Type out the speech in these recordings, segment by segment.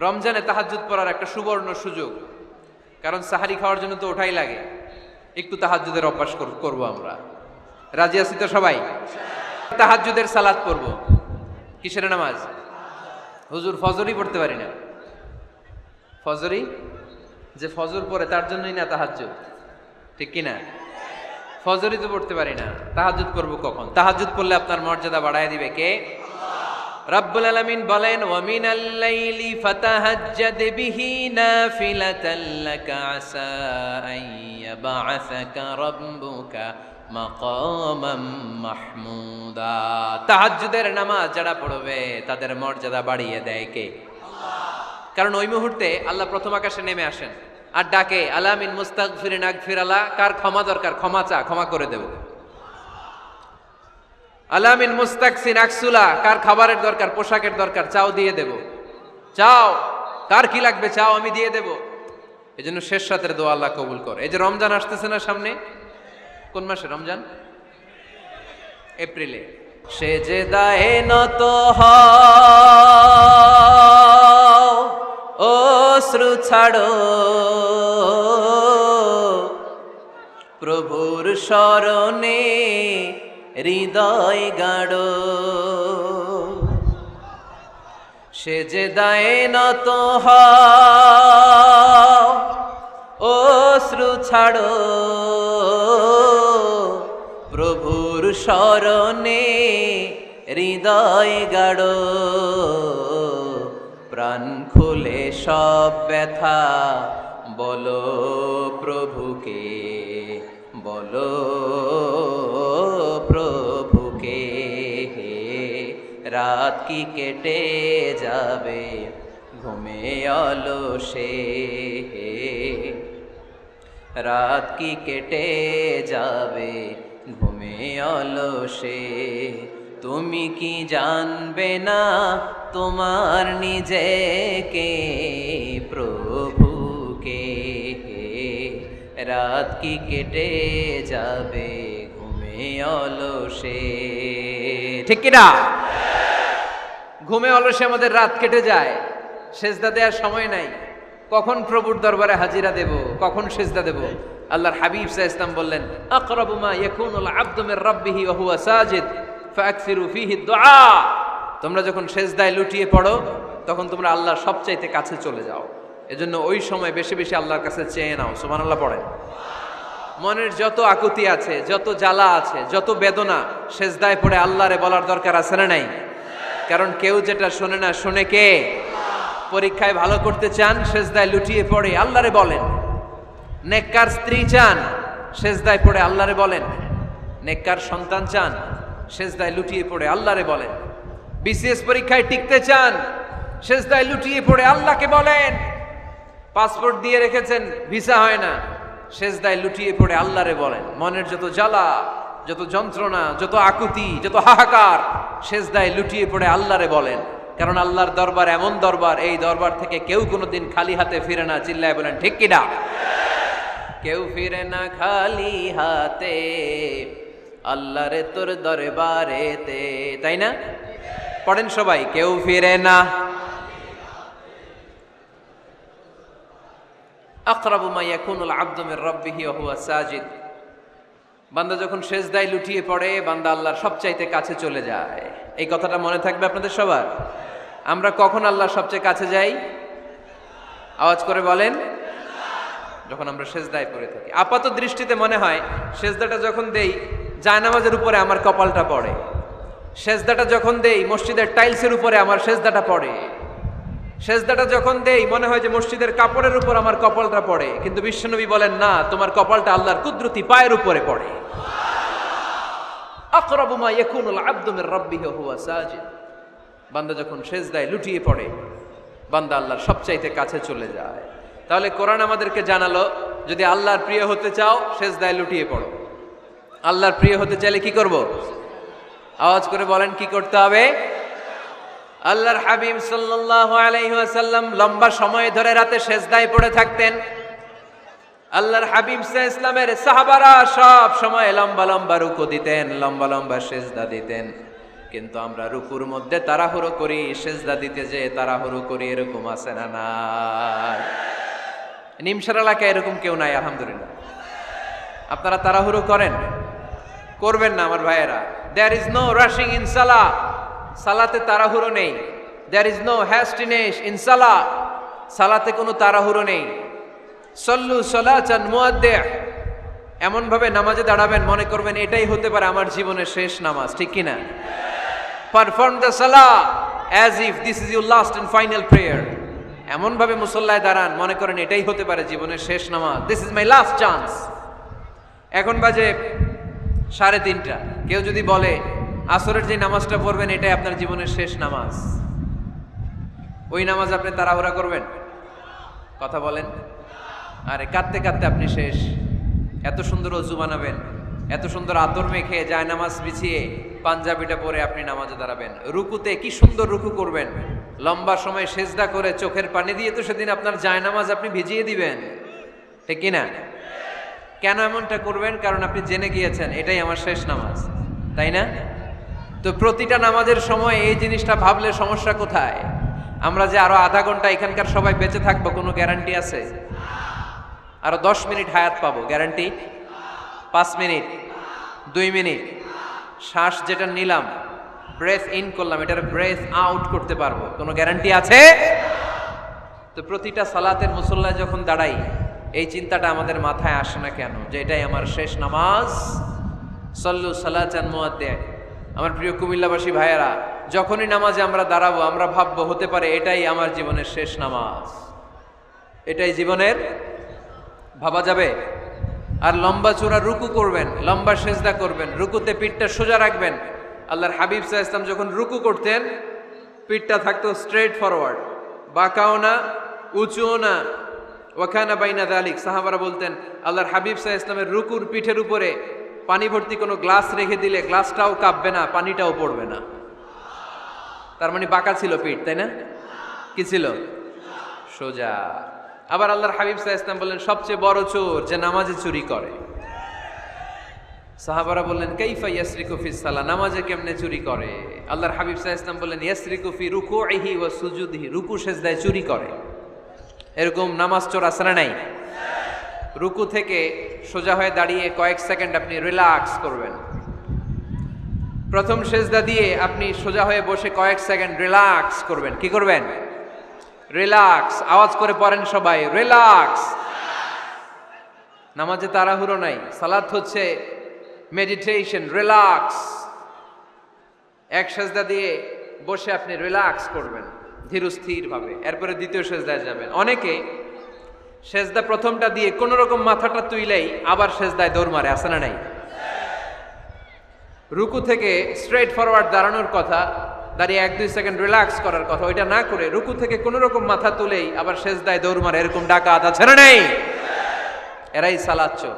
রমজানে তাহাজ্জুদ পড়ার একটা সুবর্ণ সুযোগ, কারণ সাহারি খাওয়ার জন্য তো ওঠাই লাগে। একটু তাহাজ্জুদের অভ্যাস করব আমরা। রাজি আছি তো সবাই? তাহাজ্জুদের সালাত পড়ব। কিসের নামাজ? হুজুর ফজরই পড়তে পারি না। ফজরই যে ফজর পড়ে তার জন্যই না তাহাজ্জুদ, ঠিক কি না? ফজরই তো পড়তে পারি না, তাহাজ্জুদ করব কখন? তাহাজ্জুদ পড়লে আপনার মর্যাদা বাড়ায় দিবে কে? রব্বুল আলামিন বলেন, ওয়া মিনাল লাইলি ফাতাহাজ্জাদ বিহি নাফিলাতাল লাকা আসা আন ইয়াবআসাকা রাব্বুকা মাকামাম মাহমুদা। তাহাজ্জুদের নামাজ যারা পড়বে তাদের মর্যাদা বাড়িয়ে দেয় কে? আল্লাহ। কারণ ওই মুহূর্তে আল্লাহ প্রথম আকাশে নেমে আসেন আর ডাকে, আলা মিন মুস্তাগফিরিন আগফিরালা, কার ক্ষমা দরকার ক্ষমা চা, ক্ষমা করে দেব। আলামিন মুস্তাকসিন আকসুলা, কার খাবারের দরকার পোশাকের দরকার চাও দিয়ে দেব। চাও, কার কি লাগবে চাও আমি দিয়ে দেব। এজন্য শেষ রাতের দোয়া আল্লাহ কবুল করে। এই যে রমজান আসতেছে না সামনে, কোন মাসে রমজান? এপ্রিলে। সেজদায়ে নত হও, অশ্রু ছাড়ো, প্রভুর শরণে হৃদয় গাড়ো। সেজদায়ে নত হও, অশ্রু ছাড়ো, প্রভুর শরণে হৃদয় গাড়ো। প্রাণ খুলে সব ব্যথা বলো প্রভুকে, বলো প্রভুকে। রাত কি কেটে যাবে ঘুমে অলসে, রাত কি কেটে যাবে ঘুমে অলসে। তুমি কি জানবে না তোমার নিজেকে প্রভুকে? রাত কি কেটে যাবে ঘুমে অলসে, ঠিক কিনা? ঘুমে অলসে আমাদের রাত কেটে যায়, সেজদা দেওয়ার সময় নাই। কখন প্রভুর দরবারে হাজিরা দেব, কখন সেজদা দেব? আল্লাহর হাবিব সাল্লাল্লাহু আলাইহি ওয়াসাল্লাম বললেন, আকরাবু মা ইয়াকুনুল আবদু মির রাব্বিহি ওয়া হুয়া সাজিদ ফাকসিরু ফীহি দুআ। তোমরা যখন সেজদায় লুটিয়ে পড়ো তখন তোমরা আল্লাহর সবচাইতে কাছে চলে যাও। এজন্য ওই সময় বেশি বেশি আল্লাহর কাছে চেয়ে নাও। সুবহানাল্লাহ পড়েন। মনের যত আকুতি আছে, যত জ্বালা আছে, যত বেদনা, সেজদায় পড়ে আল্লাহরে বলার দরকার আছে না নাই? কারণ কেউ যেটা শোনে না, শোনে কে? পরীক্ষায় ভালো করতে চান, সেজদায় লুটিয়ে পড়ে আল্লাহরে বলেন। নেককার স্ত্রী চান, সেজদায় পড়ে আল্লাহরে বলেন। নেককার সন্তান চান, সেজদায় লুটিয়ে পড়ে আল্লাহরে বলেন। বিসিএস পরীক্ষায় টিকতে চান, সেজদায় লুটিয়ে পড়ে আল্লাহকে বলেন। পাসপোর্ট দিয়ে রেখেছেন, ভিসা হয় না, সেজদায় লুটিয়ে পড়ে আল্লাহরে বলেন। মনের যত জ্বালা, যত যন্ত্রণা, যত আকুতি, যত হাহাকার, সেজদায় লুটিয়ে পড়ে আল্লাহরে বলেন। কারণ আল্লাহর দরবার এমন দরবার, এই দরবার থেকে কেউ কোনোদিন খালি হাতে ফিরে না। চিল্লায় বলেন ঠিক কিনা? কেউ ফিরে না খালি হাতে আল্লাহরে তোর দরবারেতে, তাই না? পড়েন সবাই, কেউ ফিরে না। আকরাবু মা ইয়াকুনুল আবদু মির রাব্বিহি ওয়া হুয়া সাজিদ। বান্দা যখন সেজদায় লুটিয়ে পড়ে, বান্দা আল্লাহর সবচাইতে কাছে চলে যায়। এই কথাটা মনে থাকবে আপনাদের সবার। আমরা কখন আল্লাহর সবচেয়ে কাছে যাই? আওয়াজ করে বলেন। যখন আমরা সেজদায় পড়ে থাকি। আপাত দৃষ্টিতে মনে হয় সেজদাটা যখন দেই জায়নামাজের উপরে আমার কপালটা পড়ে, সেজদাটা যখন দেই মসজিদের টাইলসের উপরে আমার সেজদাটা পড়ে, সেজদাটা যখন দেই মনে হয় যে মসজিদের কাপড়ের উপর আমার কপালটা পড়ে। কিন্তু বিশ্বনবী বলেন, না, তোমার কপালটা আল্লাহর কুদরতি পায়ের উপরে পড়ে। আকরাবু মা ইয়াকুনুল আবদু মির রাব্বিহি ওয়া হুয়া সাজিদ। বান্দা যখন সেজদায় লুটিয়ে পড়ে, বান্দা আল্লাহর সবচাইতে কাছে চলে যায়। তাহলে কোরআন আমাদেরকে জানালো, যদি আল্লাহর প্রিয় হতে চাও সেজদায় লুটিয়ে পড়ো। আল্লাহর প্রিয় হতে চাইলে কি করব? আওয়াজ করে বলেন, কি করতে হবে? আল্লাহর হাবিব সাল্লাল্লাহু আলাইহি ওয়াসাল্লাম লম্বা সময় ধরে রাতে সেজদায় পড়ে থাকতেন। আল্লাহর হাবিব সাল্লাল্লাহু আলাইহি ওয়াসাল্লামের সাহাবারা সব সময় লম্বা লম্বা রুকু দিতেন, লম্বা লম্বা সেজদা দিতেন। কিন্তু আমরা রুকুর মধ্যে তাড়াহুড়ো করি, সেজদা দিতে যে তাড়াহুড়ো করি, এরকম আছে না নাই? নিমসার এলাকায় এরকম কেউ নাই আলহামদুলিল্লাহ। আপনারা তাড়াহুড়ো করেন? করবেন না আমার ভাইয়েরা। There is no rushing in সালাহ, সালাতে তাড়াহুড়ো নেই। There is no hastiness in সালাহ, সালাতে কোনো তাড়াহুড়ো নেই। সল্লু সলাতান মুআদ্দিআ, এমন ভাবে নামাজে দাঁড়াবেন মনে করবেন এটাই হতে পারে আমার জীবনের শেষ নামাজ, ঠিক কি না? Perform the salah as if this is your last and final prayer. এমন ভাবে মুসল্লায় দাঁড়ান মনে করেন এটাই হতে পারে জীবনের শেষ নামাজ, this is my last chance. এখন বাজে 3:30, কেউ যদি বলে আসরের যে নামাজটা পড়বেন এটাই আপনার জীবনের শেষ নামাজ, ওই নামাজ আপনি তাড়াহুড়া করবেন? কথা বলেন। আরে কাঁদতে কাঁদতে আপনি শেষ। এত সুন্দর অজু বানাবেন, এত সুন্দর আতর মেখে যায় নামাজ বিছিয়ে পাঞ্জাবিটা পরে আপনি নামাজে দাঁড়াবেন। রুকুতে কি সুন্দর রুকু করবেন, লম্বা সময় সেজদা করে চোখের পানি দিয়ে তো সেদিন আপনার যায় নামাজ আপনি ভিজিয়ে দিবেন, ঠিক কিনা? কেন এমনটা করবেন? কারণ আপনি জেনে গিয়েছেন এটাই আমার শেষ নামাজ, তাই না? তো প্রতিটা নামাজের সময় এই জিনিসটা ভাবলে সমস্যা কোথায়? আমরা যে আরো আধা ঘন্টা এখানকার সবাই বেঁচে থাকবো কোনো গ্যারান্টি আছে? আরো 10 মিনিট হায়াত পাবো, গ্যারান্টি? 5 মিনিট, 2 মিনিট, শ্বাস যেটা নিলাম, ব্রেথ ইন করলাম, এটার ব্রেথ আউট করতে পারবো, কোনো গ্যারান্টি আছে? তো প্রতিটা সালাতের মুসল্লায় যখন দাঁড়াই এই চিন্তাটা আমাদের মাথায় আসে না কেন যে এটাই আমার শেষ নামাজ? সল্লু সালাতান মুআদ্দিআ। আমার প্রিয় কুমিল্লাবাসী ভাইয়েরা, যখনই নামাজে আমরা দাঁড়াবো আমরা ভাববো হতে পারে এটাই আমার জীবনের শেষ নামাজ, এটাই জীবনের, ভাবা যাবে? আর লম্বা চূড়া রুকু করবেন, লম্বা সেজদা করবেন, রুকুতে পিঠটা সোজা রাখবেন। আল্লাহর হাবিব সাল্লাল্লাহু আলাইহি ওয়াসাল্লাম যখন রুকু করতেন পিঠটা থাকতো স্ট্রেট ফরওয়ার্ড, বাঁকাও না উঁচুও না, ওয়াকানা বাইনা যালিক। সাহাবারা বলতেন আল্লাহর হাবিব সাল্লাল্লাহু আলাইহি ওয়াসাল্লামের রুকুর পিঠের উপরে পানি ভর্তি কোনো গ্লাস রেখে দিলে গ্লাসটাও কাঁপবে না, পানিটাও পড়বে না। তার মানে বাঁকা ছিল পিঠ, তাই না? কি ছিল? সোজা। আবার আল্লাহর হাবিব সাল্লাল্লাহু আলাইহি ওয়াসাল্লাম বললেন সবচেয়ে বড় চোর যে নামাজে চুরি করে। সাহাবারা বললেন কাইফা ইয়াসরিকু ফিস সালাহ, নামাজে কেমনে চুরি করে? আল্লাহর হাবিব সাল্লাল্লাহু আলাইহি ওয়াসাল্লাম বললেন ইয়াসরিকু ফি রুকুইহি ওয়া সুজুদিহি, রুকু সেজদায় চুরি করে। এরকম নামাজ চোর আছে না নাই? রুকু থেকে সোজা হয়ে দাঁড়িয়ে কয়েক সেকেন্ড আপনি রিল্যাক্স করবেন। প্রথম সেজদা দিয়ে আপনি সোজা হয়ে বসে কয়েক সেকেন্ড রিল্যাক্স করবেন। কি করবেন? রিল্যাক্স। আওয়াজ করে পড়েন সবাই, রিল্যাক্স। নামাজে তাড়াহুড়ো নাই, সালাত হচ্ছে মেডিটেশন, রিল্যাক্স। এক সেজদা দিয়ে বসে আপনি রিল্যাক্স করবেন ধীরস্থির ভাবে, এরপরে দ্বিতীয় সেজদায় যাবেন। অনেকে সেজদা প্রথমটা দিয়ে কোন রকম মাথাটা তুইলেই আবার সেজদায় দৌড় মারে, আছে না নাই? রুকু থেকে স্ট্রেট ফরওয়ার্ড দাঁড়ানোর কথা, দাঁড়িয়ে 1-2 সেকেন্ড রিল্যাক্স করার কথা, ওইটা না করে রুকু থেকে কোন রকম মাথা তুলেই আবার সেজদায় দৌড় মারে, এরকম ডাকাত আছে না নাই? এরাই সালাত চোর।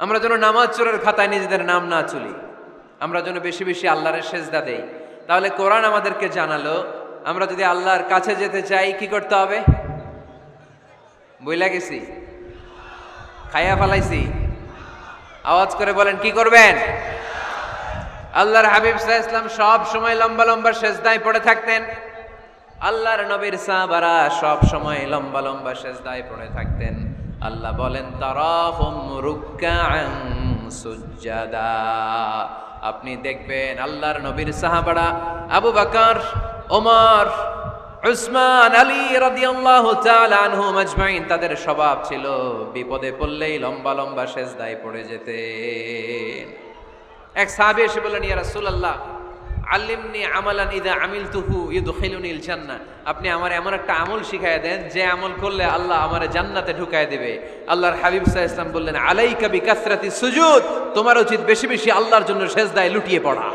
আমরা যেন নামাজ চোরের খাতায় নিজেদের নাম না তুলি, আমরা যেন বেশি বেশি আল্লাহর সেজদা দেই। তাহলে কোরআন আমাদেরকে জানালো আমরা যদি আল্লাহর কাছে যেতে চাই কি করতে হবে? বইলা গেছি, খাইয়া ফেলাইছি, আওয়াজ করে বলেন কি করবেন? আল্লাহর হাবিব সাল্লাল্লাহু আলাইহি ওয়াসাল্লাম সব সময় লম্বা লম্বা সেজদায় পড়ে থাকতেন। আল্লাহর নবীর সাহাবারা সব সময় লম্বা লম্বা সেজদায় পড়ে থাকতেন। আল্লাহ বলেন তারাহুম রুকআন সুজদা। আপনি দেখবেন আল্লাহর নবীর সাহাবারা আবু বকর, ওমর, উসমান, আলী রাদিয়াল্লাহু তাআলা আনহুম আজমাইন, তাদের স্বভাব ছিল বিপদে পড়লেই লম্বা লম্বা সেজদায় পড়ে যেতেন। এক সাহাবী এসে বললেন ইয়া রাসূলুল্লাহ আল্লিমনি আমালান ইযা আমিলতুহু ইউদখিলুনিল জান্নাহ, আপনি আমার এমন একটা আমল শিখায়া দেন যে আমল করলে আল্লাহ আমারে জান্নাতে ঢুকায় দেবে। আল্লাহর হাবিব সাল্লাল্লাহু আলাইহি ওয়াসাল্লাম বললেন আলাইকা বিকাসরাতি সুজুদ, তোমার উচিত বেশি বেশি আল্লাহর জন্য সেজদায় লুটিয়ে পড়া।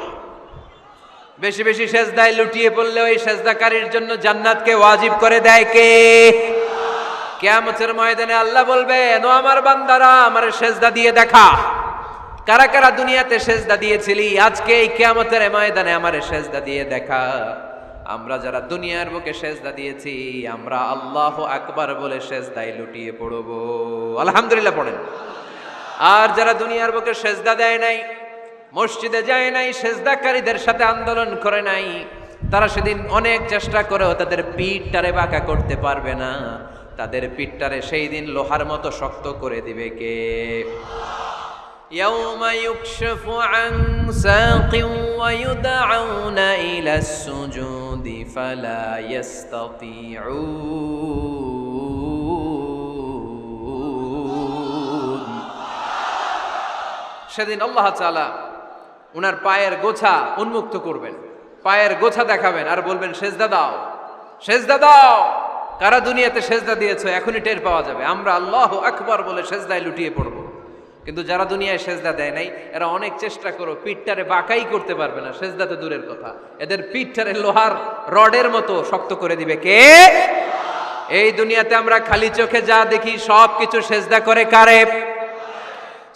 বেশি বেশি সেজদায় লুটিয়ে পড়লে ওই সেজদাকারীর জন্য জান্নাতকে ওয়াজিব করে দেয় কে? কিয়ামতের ময়দানে আল্লাহ বলবেন ও আমার বান্দারা আমারে সেজদা দিয়ে দেখা। কারা কারা দুনিয়াতে সেজদা দিয়েছিলি, আজকে এই কিয়ামতের ময়দানে আমারে সেজদা দিয়ে দেখা। আমরা যারা দুনিয়ার বুকে সেজদা দিয়েছি আমরা আল্লাহু আকবার বলে সেজদায় লুটিয়ে পড়ব, আলহামদুলিল্লাহ পড়েন। আর যারা দুনিয়ার বুকে সেজদা দেয় নাই মসজিদে যায় নাই, সেজদাকারীদের সাথে আন্দোলন করে নাই, তারা সেদিন অনেক চেষ্টা করেও তাদের পিঠটারে বাঁকা করতে পারবে না। তাদের পিঠটারে সেই দিন লোহার মতো শক্ত করে দিবে কে? ইয়াউমা ইউকশাফু আন সাকিন ওয়া ইউদআউনা ইলাস সুজুদি ফালা ইস্তাতিউন। সেদিন আল্লাহ তাআলা উনার পায়ের গোছা উন্মুক্ত করবেন, পায়ের গোছা দেখাবেন আর বলবেন সেজদা দাও, সেজদা দাও। কারা দুনিয়াতে সেজদা দিয়েছো এখনই টের পাওয়া যাবে। আমরা আল্লাহু আকবার বলে সেজদায় লুটিয়ে পড়বো, কিন্তু যারা দুনিয়ায় সেজদা দেয় নাই এরা অনেক চেষ্টা করো, পিঠটারে বাঁকাই করতে পারবে না। সেজদাতে দূরের কথা, এদের পিঠটারে লোহার রডের মতো শক্ত করে দিবে কে? এই দুনিয়াতে আমরা খালি চোখে যা দেখি সব কিছু সেজদা করে কারে?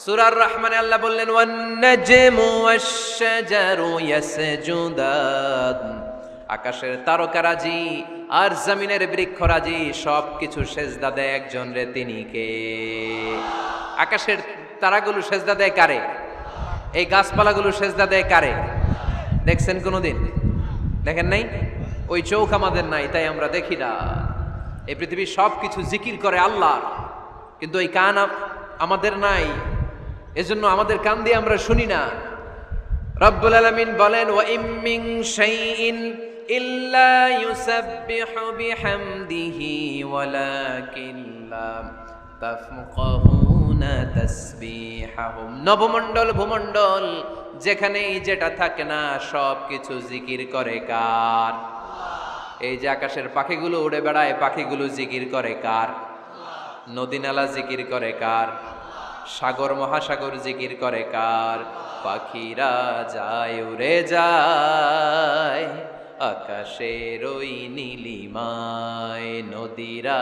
সূরার রহমানে আল্লাহ বললেন ওয়ান নাজমু ওয়াশ-শাজারু ইয়াসজুদান। আকাশের তারকারাজি আর জমিনের বৃক্ষরাজি সব কিছু সেজদা দেয় একজন রে, তিনি কে? আকাশের তারাগুলো সেজদা দেয় কারে? এই গাছপালাগুলো সেজদা দেয় কারে? দেখছেন কোনোদিন? দেখেন নাই? ওই চোখ আমাদের নাই, তাই আমরা দেখি না। এই পৃথিবীর সব কিছু জিকির করে আল্লাহর, কিন্তু এই কান আমাদের নাই, এজন্য আমাদের কান দিয়ে আমরা শুনি না। রব্বুল আলামিন বলেন ওয়া ইম মিন শাইইন ইল্লা ইউসাব্বিহু বিহামদিহি ওয়ালাকিন লা তাফকাহুনা তাসবিহাহুম। নবমণ্ডল ভূমণ্ডল যেখানেই যেটা থাকে না সব কিছু জিকির করে কার? এই যে আকাশের পাখিগুলো উড়ে বেড়ায়, পাখিগুলো জিকির করে কার? নদী নালা জিকির করে কার? সাগর মহাসাগর জিকির করে কার? পাখিরা যায় উড়ে যায় আকাশের ওই নীলিমায়, নদীরা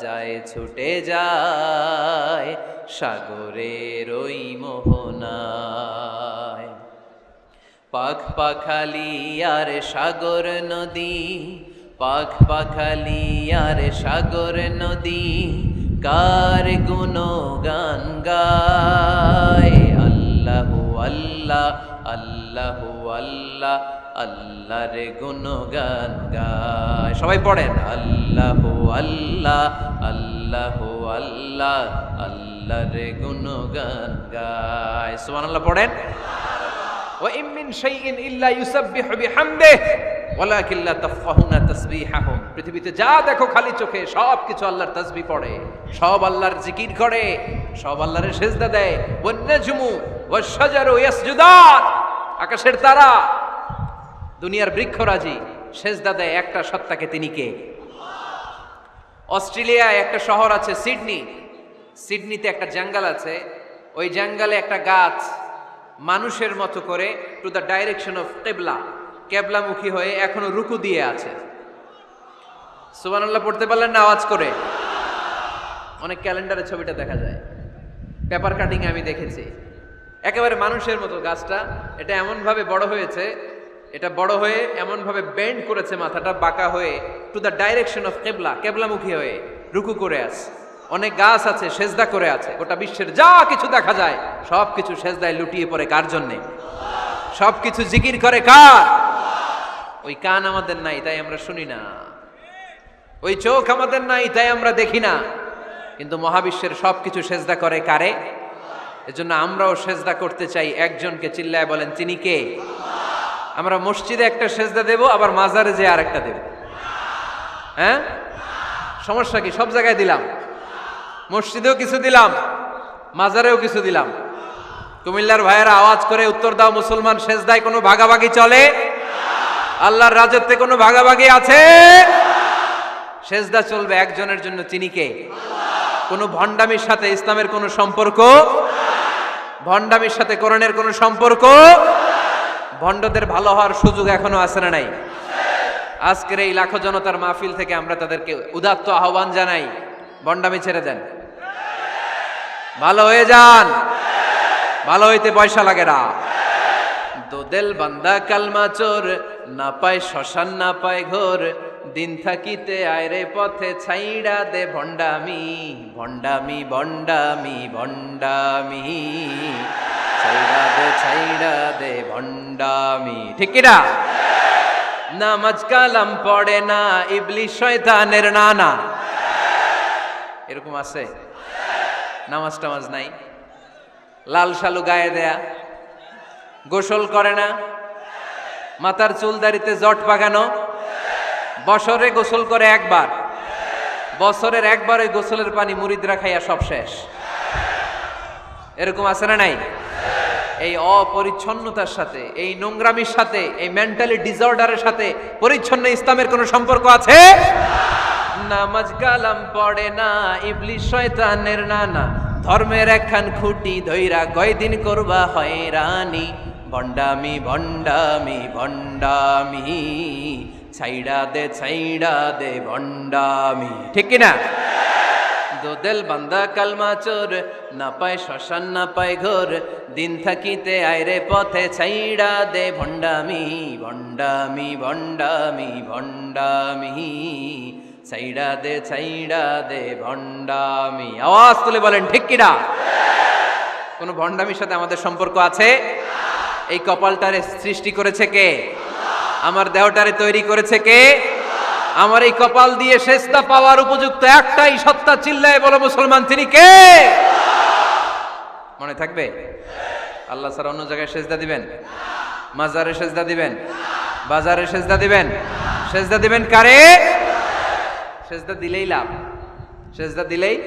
যায় ছুটে যায় সাগরের ওই মোহনায়। পাখ পাখালি আর সাগর নদী, পাখ পাখালি আর সাগর নদী কার গুণগান গায়? আল্লাহু আল্লাহ আল্লাহু আল্লাহ আল্লাহর গুণগান গায়। সবাই পড়েন আল্লাহু আল্লাহ আল্লাহু আল্লাহ আল্লাহর গুণগান গায়। সুবহানাল্লাহ পড়েন। ওয়া ইম মিন শাইইন ইল্লা ইউসাব্বিহু বিহামদিহি ওয়ালাকিন লা তাফকাহুনা তাসবিহাহুম। পৃথিবীতে যা দেখো খালি চোখে সব কিছু আল্লাহর তাসবিহ পড়ে, সব আল্লাহর জিকির করে, সব আল্লাহর সেজদা দেয়। ওয়ান নাজমু ওয়াশ-শাজারু ইয়াসজুদান। আকাশের তারা, দুনিয়ার বৃক্ষরাজি সেজদা দেয় একটা সত্তাকে, তিনি কে? অস্ট্রেলিয়ায় একটা শহর আছে সিডনি, সিডনিতে একটা জঙ্গল আছে, ওই জঙ্গলে একটা গাছ মানুষের মতো করে টু দ্য ডাইরেকশন অফ কিবলা, কেবলামুখী হয়ে এখনো রুকু দিয়ে আছে। সুবহানাল্লাহ পড়তে পারলেন না আওয়াজ করে? অনেক ক্যালেন্ডারে ছবিটা দেখা যায়, পেপার কাটিং আমি দেখেছি। একেবারে মানুষের মতো গাছটা, এটা এমনভাবে বড় হয়েছে, এটা বড় হয়ে এমনভাবে বেন্ড করেছে, মাথাটা বাঁকা হয়ে টু দ্য ডাইরেকশন অফ কিবলা, কেবলামুখী হয়ে রুকু করে আছে। অনেক গাছ আছে সেজদা করে আছে। গোটা বিশ্বের যা কিছু দেখা যায় সব কিছু সেজদায় লুটিয়ে পড়ে কার জন্যে? সব কিছু জিকির করে কার? ওই কান আমাদের নাই, তাই আমরা শুনি না। ওই চোখ আমাদের নাই, তাই আমরা দেখি না। কিন্তু মহাবিশ্বের সব কিছু সেজদা করে কারে? এজন্য আমরাও সেজদা করতে চাই একজনকে। চিল্লায় বলেন তিনি কে? আমরা মসজিদে একটা সেজদা দেব, আবার মাজারে যে আরেকটা দেব। হ্যাঁ, সমস্যা কি? সব জায়গায় দিলাম, মসজিদেও কিছু দিলাম, মাজারেও কিছু দিলাম। কুমিল্লার ভাইয়েরা আওয়াজ করে উত্তর দাও, মুসলমান সেজদায় কোনো ভাগাভাগি চলে? আল্লাহর রাজত্বে কোনো ভাগাভাগি আছে? সেজদা চলবে একজনের জন্য, তিনি কে? কোনো ভণ্ডামির সাথে ইসলামের কোনো সম্পর্ক, ভণ্ডামির সাথে কোরআনের কোনো সম্পর্ক। ভণ্ডদের ভালো হওয়ার সুযোগ এখনো আছে না নাই? আজকের এই লাখো জনতার মাহফিল থেকে আমরা তাদেরকে উদাত্ত আহ্বান জানাই, ভণ্ডামি ছেড়ে দেন, ভালো হয়ে যান। ভালো হইতে পয়সা লাগে না। দোদেল বান্দা কালমা চোর, না পায় শ্মশান না পায় ঘোর, দিন থাকিতে আয়রে পথে ছাইড়া দে ভণ্ডামি, ভণ্ডামি ভণ্ডামি ভণ্ডামি। ছাইড়া দে ভণ্ডামি, ঠিক কিনা? নামাজ কালাম পড়ে না, ইবলিস শয়তানের নানা। এরকম আছে? নামাজ টামাজ নাই, লাল শালু গায়ে দেয়া, গোসল করে না, মাথার চুল দাড়িতে জট পাকানো, বছরে গোসল করে একবার, বছরের একবার ওই গোসলের পানি মুরিদরা খাইয়া সব শেষ। এরকম আছে না নাই? এই অপরিচ্ছন্নতার সাথে, এই নোংরামির সাথে, এই মেন্টালি ডিসঅর্ডারের সাথে পরিচ্ছন্ন ইসলামের কোনো সম্পর্ক আছে? নামাজ কালাম পড়ে না, ইবলিস শয়তানের নানা। ধর্মের একখান খুঁটি ধইরা কয়দিন করবা হয়রানি। ভণ্ডামি ভণ্ডামি ভণ্ডামি, ছাইড়া দে ভণ্ডামি, ঠিক কিনা? দোদেল বান্দা কালমা চোর, না পায় শ্মশান না পায় ঘোর, দিন থাকিতে আইরে পথে ছাইড়া দে ভণ্ডামি ভণ্ডামি ভণ্ডামি ভণ্ডামি, ছাইড়া দে ভণ্ডামি। আওয়াজ তুলে বলেন ঠিক কিনা? কোন ভণ্ডামির সাথে আমাদের সম্পর্ক আছে? এই কপালটারে সৃষ্টি করেছে কে? আমার দেহটারে তৈরি করেছে কে? আমার এই কপাল দিয়ে সেজদা পাওয়ার উপযুক্ত একটাই সত্তা, চিল্লায় বলো মুসলমান, তিনি কে? মনে থাকবে? আল্লাহ ছাড়া অন্য জায়গায় সেজদা দিবেন? মাজারে সেজদা দিবেন? বাজারে সেজদা দিবেন? সেজদা দিবেন কারে? সেজদা দিলেই লাভ, সেজদা দিলেই।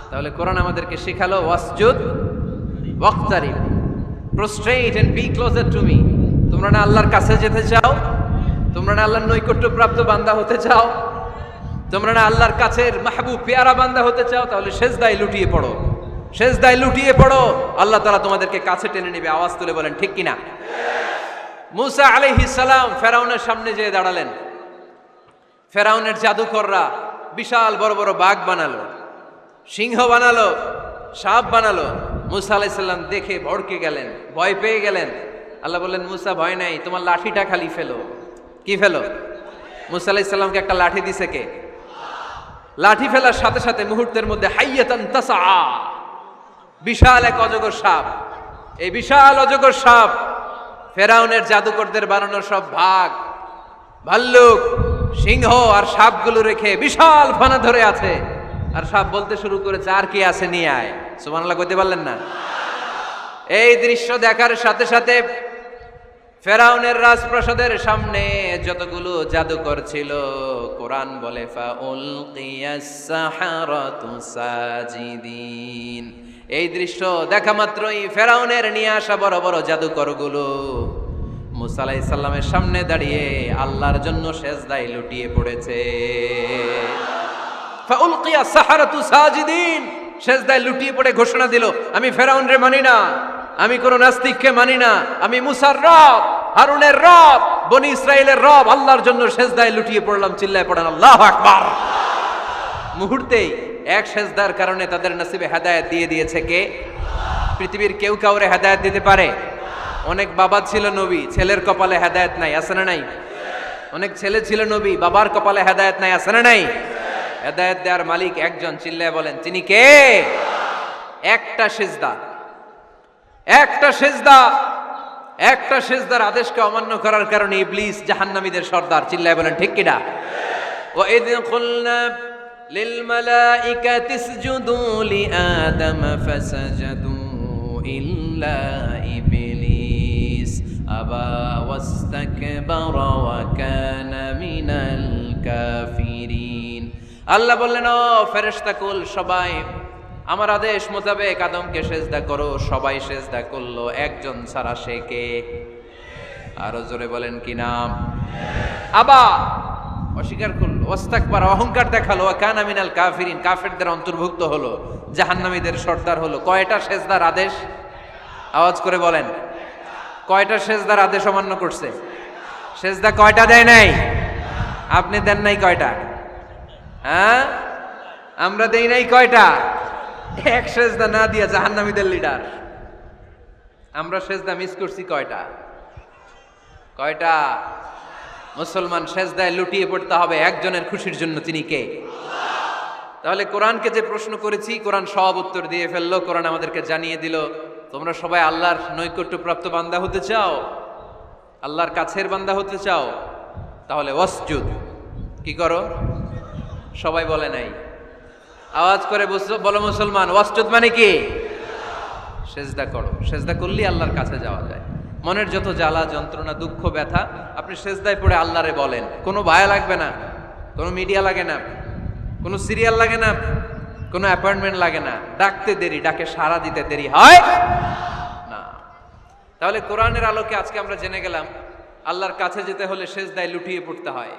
তাহলে কোরআন আমাদেরকে শিখালো ওয়াসজুদ ওয়াক্তারিব, prostrate and be closer to me. তোমরা না আল্লাহর কাছে যেতে চাও? তোমরা না আল্লাহর নৈকট্য প্রাপ্ত বান্দা হতে চাও? তোমরা না আল্লাহর কাছের মাহবুব পেয়ারা বান্দা হতে চাও? তাহলে সেজদায় লুটিয়ে পড়ো, সেজদায় লুটিয়ে পড়ো, আল্লাহ তাআলা তোমাদেরকে কাছে টেনে নেবে। আওয়াজ তুলে বলেন ঠিক কিনা? মুসা আলাইহিস সালাম ফেরাউনের সামনে যেয়ে দাঁড়ালেন। ফেরাউনের জাদুকররা বিশাল বড় বড় বাঘ বানালো, সিংহ বানালো, সাপ বানালো। মুসা আলাইহিস সালাম দেখে ভড়কে গেলেন, ভয় পেয়ে গেলেন। আল্লাহ বললেন, মুসা ভয় নাই, তোমার লাঠিটা খালি ফেলো। কি ফেলো? মুসা আলাইহিস সালামকে একটা লাঠি দিছে কে? লাঠি ফেলার সাথে সাথে মুহূর্তের মধ্যে হাইয়াতান তাসআ, বিশাল এক অজগর সাপ। এই বিশাল অজগর সাপ ফেরাউনের জাদুকরদের বানানো সব ভাগ, ভাল্লুক, সিংহ আর সাপগুলো রেখে বিশাল ফানা ধরে আছে। আর সাপ বলতে শুরু করেছে, আর কি আছে নিয়ে আয়। সুবহানাল্লাহ কইতে পারলেন না? এই দৃশ্য দেখার সাথে সাথে ফেরাউনের রাজপ্রাসাদের সামনে যতগুলো জাদুকর ছিল, কোরআন বলে ফাউলকিয়াস সাহারাতু সাজিদিন। এই দৃশ্য দেখা মাত্রই ফেরাউনের নিয়ে আসা বড় বড় জাদুকরগুলো মুসা আলাইহিস সালামের সামনে দাঁড়িয়ে আল্লাহর জন্য সেজদায় লুটিয়ে পড়েছে। ফাউলকিয়াস সাহারাতু সাজিদিন, সেজদায় লুটিয়ে পড়ে ঘোষণা দিল, আমি ফেরাউনরে মানি না, আমি কোন নাস্তিককে মানি না, আমি মুসার রব, হারুনের রব, বনি ইসরাইলের রব, আল্লাহর জন্য সেজদায় লুটিয়ে পড়লাম। চিল্লায় পড়েন আল্লাহু আকবার। মুহূর্তেই এক সেজদার কারণে তাদের নসিবে হেদায়েত দিয়ে দিয়েছে কে? পৃথিবীর কেউ কাউরে হেদায়েত দিতে পারে? অনেক বাবা ছিল নবী, ছেলের কপালে হেদায়েত নাই, আছে না নাই? অনেক ছেলে ছিল নবী, বাবার কপালে হেদায়েত নাই, আছে না নাই? হেদায়েত দেওয়ার মালিক একজন, চিল্লায় বলেন তিনি কে? একটা সেজদা, একটা সেজদা, একটা সেজদার আদেশকে অমান্য করার কারণে ইবলিস জাহান্নামীদের সর্দার। চিল্লায় বলেন ঠিক কিনা? ওয়া ইয কুলনা লিল মালাইকাতি ইসজুদু লিআদম ফাসাজাদু ইল্লা ইবলিস আবা ওয়াস্তাকবারা ওয়া কানা মিনাল কাফিরিন। আল্লাহ বললেন, ও ফেরেশতাকুল সবাই আমার আদেশ মোতাবেক আদমকে সেজদা করো। সবাই সেজদা করলো, একজন ছাড়া, সে কে? আরো জোরে বলেন কি নাম? আবা, অস্বীকার করলো, ওয়াস্তাকবার, অহংকার দেখালো, ওয়া কানা মিনাল কাফিরিন, কাফেরদের অন্তর্ভুক্ত হলো, জাহান্নামীদের সর্দার হলো। কয়টা সেজদার আদেশ? আওয়াজ করে বলেন, কয়টা সেজদার আদেশ অমান্য করছে? সেজদা কয়টা দেয় নাই? আপনি দেন নাই কয়টা? হ্যাঁ, আমরা দেই নাই কয়টা? এক সেজদা না দিয়া জাহান্নামীদের লিডার। আমরা সেজদা মিস করছি কয়টা? কয়টা? মুসলমান সেজদায় লুটিয়ে পড়তে হবে একজনের খুশির জন্য, তিনি কে? তাহলে কোরআনকে যে প্রশ্ন করেছি, কোরআন সব উত্তর দিয়ে ফেললো। কোরআন আমাদেরকে জানিয়ে দিল তোমরা সবাই আল্লাহর নৈকট্যপ্রাপ্ত বান্দা হতে চাও, আল্লাহর কাছের বান্দা হতে চাও, তাহলে ওয়াসজুদ, কি করো? সবাই বলে নাই, আওয়াজ করে বলো মুসলমান, ওয়াসজুদ মানে কি? সেজদা করো। সেজদা করলেই আল্লাহর কাছে যাওয়া যায়। মনের যত জ্বালা যন্ত্রণা দুঃখ ব্যথা আপনি সেজদায় পড়ে আল্লাহরে বলেন। কোনো ভায়া লাগবে না, কোনো মিডিয়া লাগে না, কোনো সিরিয়াল লাগে না, কোনো অ্যাপয়েন্টমেন্ট লাগে না। ডাকতে দেরি, ডাকে সাড়া দিতে দেরি হয় না। তাহলে কোরআনের আলোকে আজকে আমরা জেনে গেলাম আল্লাহর কাছে যেতে হলে সেজদায় লুটিয়ে পড়তে হয়।